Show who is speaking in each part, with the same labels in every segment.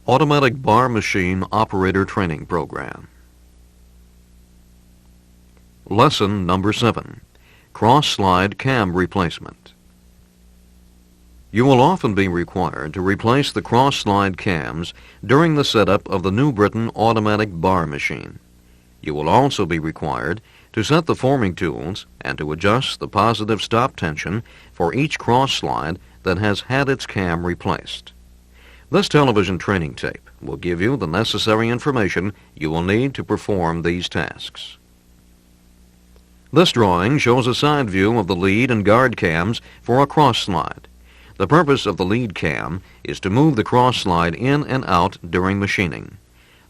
Speaker 1: Automatic Bar Machine Operator Training Program. Lesson number 7. Cross-slide cam replacement. You will often be required to replace the cross-slide cams during the setup of the New Britain automatic bar machine. You will also be required to set the forming tools and to adjust the positive stop tension for each cross-slide that has had its cam replaced. This television training tape will give you the necessary information you will need to perform these tasks. This drawing shows a side view of the lead and guard cams for a cross-slide. The purpose of the lead cam is to move the cross-slide in and out during machining.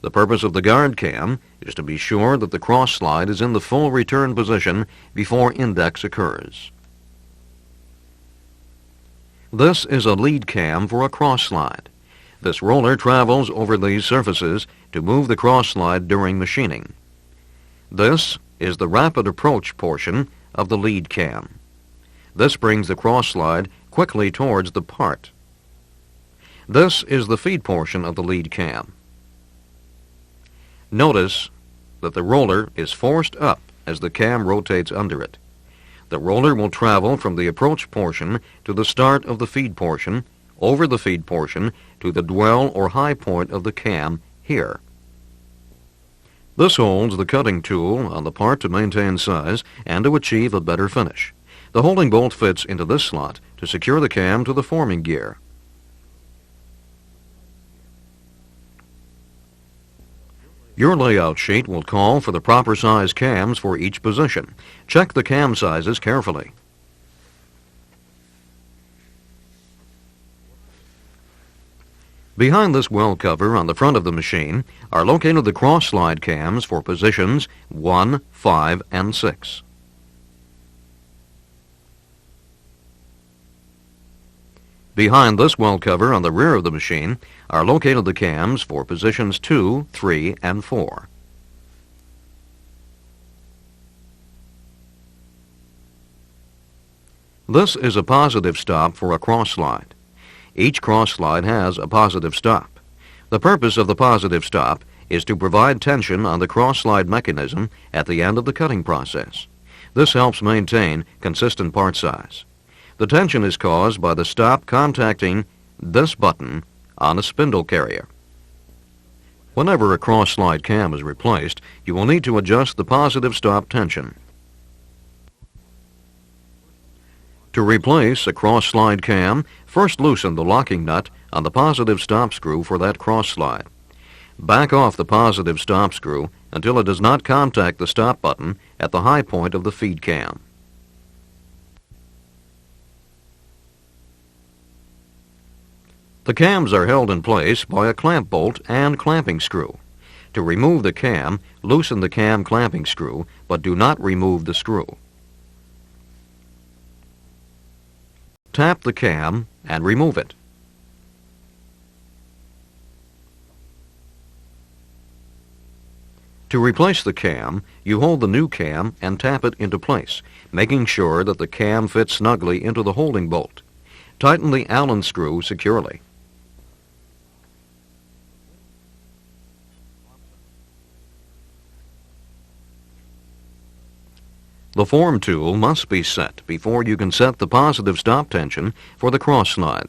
Speaker 1: The purpose of the guard cam is to be sure that the cross-slide is in the full return position before index occurs. This is a lead cam for a cross-slide. This roller travels over these surfaces to move the cross-slide during machining. This is the rapid approach portion of the lead cam. This brings the cross-slide quickly towards the part. This is the feed portion of the lead cam. Notice that the roller is forced up as the cam rotates under it. The roller will travel from the approach portion to the start of the feed portion, over the feed portion to the dwell or high point of the cam here. This holds the cutting tool on the part to maintain size and to achieve a better finish. The holding bolt fits into this slot to secure the cam to the forming gear. Your layout sheet will call for the proper size cams for each position. Check the cam sizes carefully. Behind this well cover on the front of the machine are located the cross-slide cams for positions 1, 5, and 6. Behind this well cover on the rear of the machine are located the cams for positions 2, 3, and 4. This is a positive stop for a cross-slide. Each cross-slide has a positive stop. The purpose of the positive stop is to provide tension on the cross-slide mechanism at the end of the cutting process. This helps maintain consistent part size. The tension is caused by the stop contacting this button on a spindle carrier. Whenever a cross-slide cam is replaced, you will need to adjust the positive stop tension. To replace a cross-slide cam, first loosen the locking nut on the positive stop screw for that cross-slide. Back off the positive stop screw until it does not contact the stop button at the high point of the feed cam. The cams are held in place by a clamp bolt and clamping screw. To remove the cam, loosen the cam clamping screw, but do not remove the screw. Tap the cam and remove it. To replace the cam, you hold the new cam and tap it into place, making sure that the cam fits snugly into the holding bolt. Tighten the Allen screw securely. The form tool must be set before you can set the positive stop tension for the cross-slide.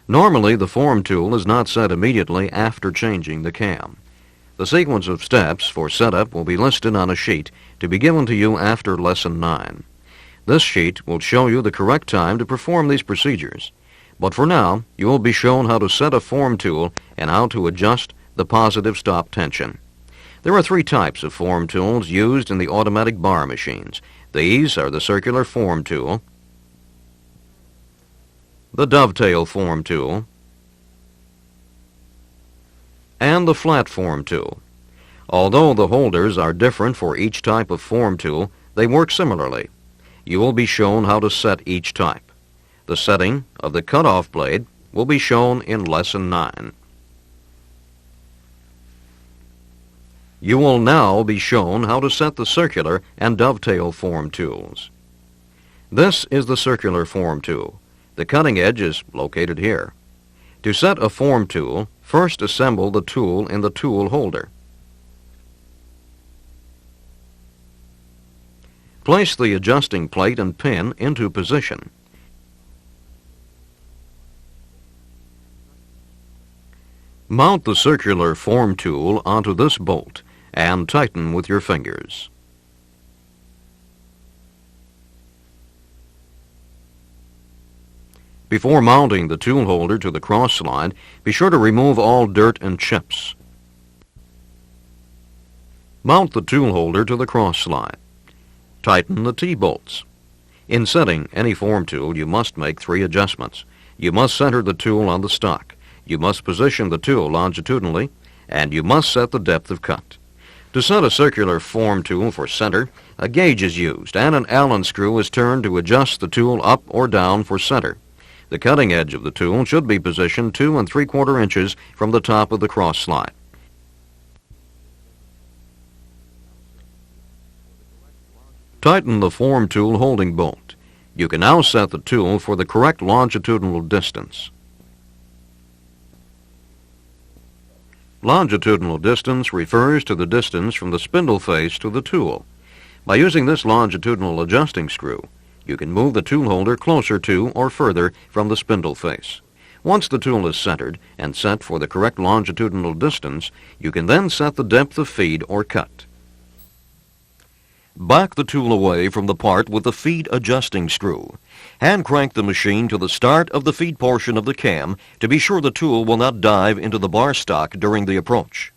Speaker 1: Normally, the form tool is not set immediately after changing the cam. The sequence of steps for setup will be listed on a sheet to be given to you after Lesson 9. This sheet will show you the correct time to perform these procedures. But for now, you will be shown how to set a form tool and how to adjust the positive stop tension. There are 3 types of form tools used in the automatic bar machines. These are the circular form tool, the dovetail form tool, and the flat form tool. Although the holders are different for each type of form tool, they work similarly. You will be shown how to set each type. The setting of the cutoff blade will be shown in Lesson 9. You will now be shown how to set the circular and dovetail form tools. This is the circular form tool. The cutting edge is located here. To set a form tool, First, assemble the tool in the tool holder. Place the adjusting plate and pin into position. Mount the circular form tool onto this bolt and tighten with your fingers. Before mounting the tool holder to the cross slide, be sure to remove all dirt and chips. Mount the tool holder to the cross slide. Tighten the T-bolts. In setting any form tool, you must make 3 adjustments. You must center the tool on the stock. You must position the tool longitudinally, and you must set the depth of cut. To set a circular form tool for center, a gauge is used, and an Allen screw is turned to adjust the tool up or down for center. The cutting edge of the tool should be positioned 2 3/4 inches from the top of the cross slide. Tighten the form tool holding bolt. You can now set the tool for the correct longitudinal distance. Longitudinal distance refers to the distance from the spindle face to the tool. By using this longitudinal adjusting screw, you can move the tool holder closer to or further from the spindle face. Once the tool is centered and set for the correct longitudinal distance, you can then set the depth of feed or cut. Back the tool away from the part with the feed adjusting screw. Hand crank the machine to the start of the feed portion of the cam to be sure the tool will not dive into the bar stock during the approach.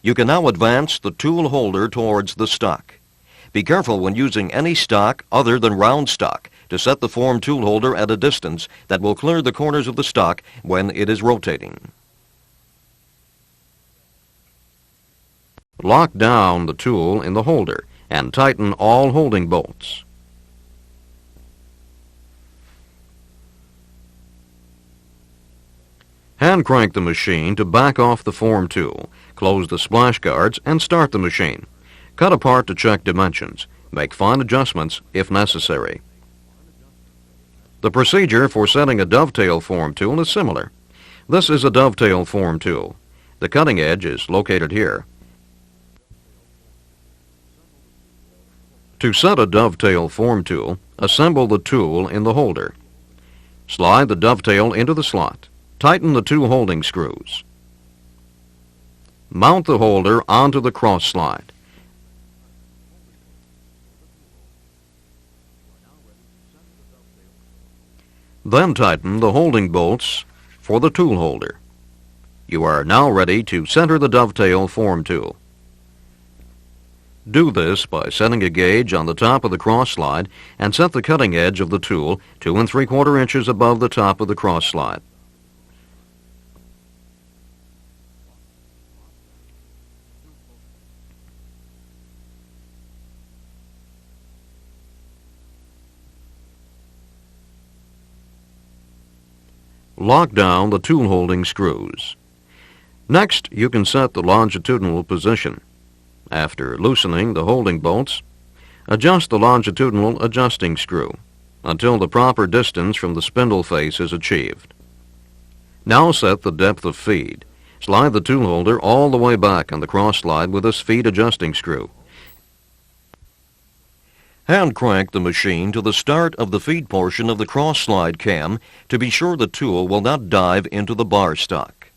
Speaker 1: You can now advance the tool holder towards the stock. Be careful when using any stock other than round stock to set the form tool holder at a distance that will clear the corners of the stock when it is rotating. Lock down the tool in the holder and tighten all holding bolts. Hand crank the machine to back off the form tool, close the splash guards, and start the machine. Cut apart to check dimensions. Make fine adjustments if necessary. The procedure for setting a dovetail form tool is similar. This is a dovetail form tool. The cutting edge is located here. To set a dovetail form tool, assemble the tool in the holder. Slide the dovetail into the slot. Tighten the 2 holding screws. Mount the holder onto the cross slide. Then tighten the holding bolts for the tool holder. You are now ready to center the dovetail form tool. Do this by setting a gauge on the top of the cross slide and set the cutting edge of the tool 2 3/4 inches above the top of the cross slide. Lock down the tool holding screws. Next, you can set the longitudinal position. After loosening the holding bolts, adjust the longitudinal adjusting screw until the proper distance from the spindle face is achieved. Now set the depth of feed. Slide the tool holder all the way back on the cross slide with this feed adjusting screw. Hand crank the machine to the start of the feed portion of the cross slide cam to be sure the tool will not dive into the bar stock.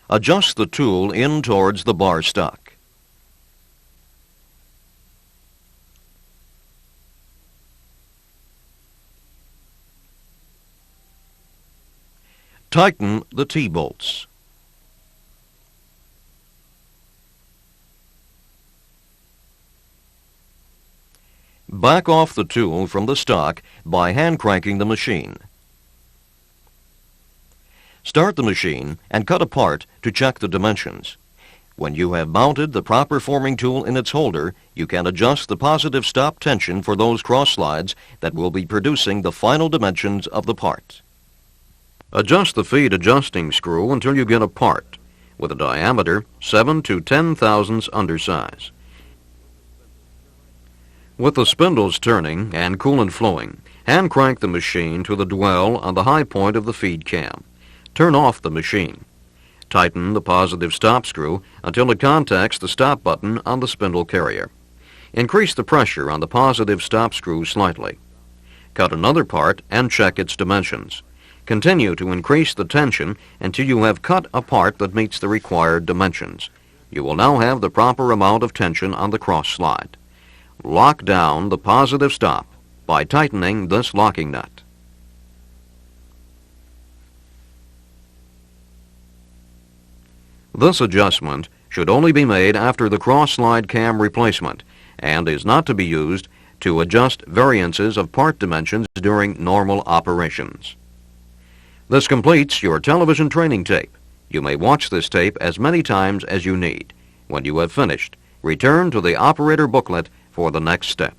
Speaker 1: Adjust the tool in towards the bar stock. Tighten the T-bolts. Back off the tool from the stock by hand cranking the machine. Start the machine and cut apart to check the dimensions. When you have mounted the proper forming tool in its holder, you can adjust the positive stop tension for those cross slides that will be producing the final dimensions of the part. Adjust the feed adjusting screw until you get a part with a diameter 7 to 10 thousandths undersize. With the spindles turning and coolant flowing, hand crank the machine to the dwell on the high point of the feed cam. Turn off the machine. Tighten the positive stop screw until it contacts the stop button on the spindle carrier. Increase the pressure on the positive stop screw slightly. Cut another part and check its dimensions. Continue to increase the tension until you have cut a part that meets the required dimensions. You will now have the proper amount of tension on the cross slide. Lock down the positive stop by tightening this locking nut. This adjustment should only be made after the cross-slide cam replacement and is not to be used to adjust variances of part dimensions during normal operations. This completes your television training tape. You may watch this tape as many times as you need. When you have finished, return to the operator booklet for the next step.